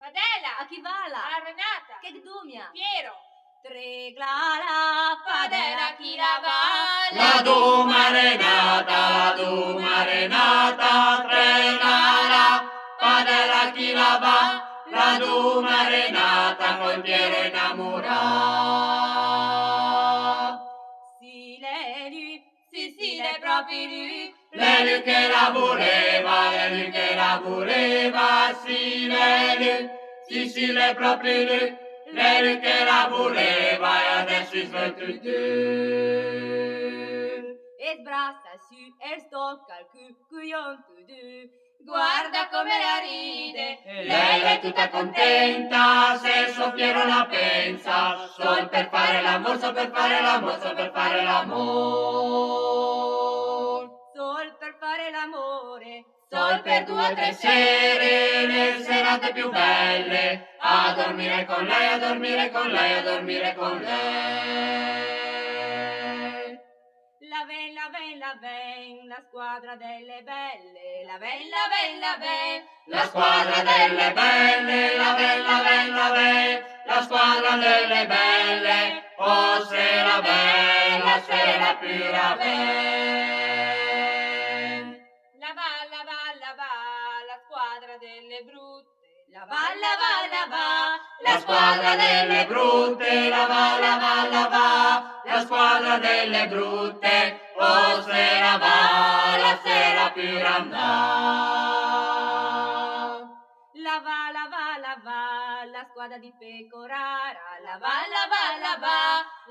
Padela, Akivala, Renata, Kekdumia, Piero, Treglala, Padela, chi la va, La Duma Renata, Trenala, padella chi la va, la Duma Renata col Piero innamorata. Si l'è lui, sì, l'è proprio lui, L'Elu che la voleva, l'Elu che la voleva, sì, l'Elu, sì, l'è proprio lui, l'Elu che la voleva e adesso è tutto. e sbrassa su, e stocca il cucchion tu. guarda come la ride, Lei è tutta contenta, se il suo Piero la pensa, sol per fare l'amor, sol per fare l'amor, sol per fare l'amor. Sol per fare l'amore, Sol per 2 o 3 sere, le serate più belle, a dormire con lei, a dormire con lei, a dormire con lei. la ven, la squadra delle belle, la ven, La squadra delle belle, la bella, la squadra delle belle, oh sera bella, sera più la bella. la squadra delle brutte, la va, La squadra delle brutte, la va, la squadra delle brutte, oh sera va, la sera più grandà. la squadra di Pecorara, la va,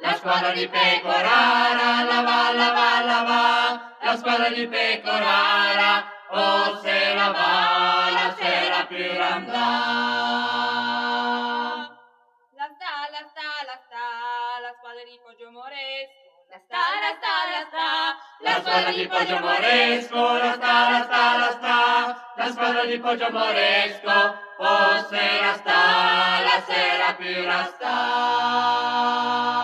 La squadra di Pecorara, la va, la squadra di Pecorara, oh sera va, la sera più grandà. la squadra di Poggio Moresco, la sta, La squadra di Poggio Moresco, la squadra di Poggio Moresco, oh sera sta, la sera più la sta.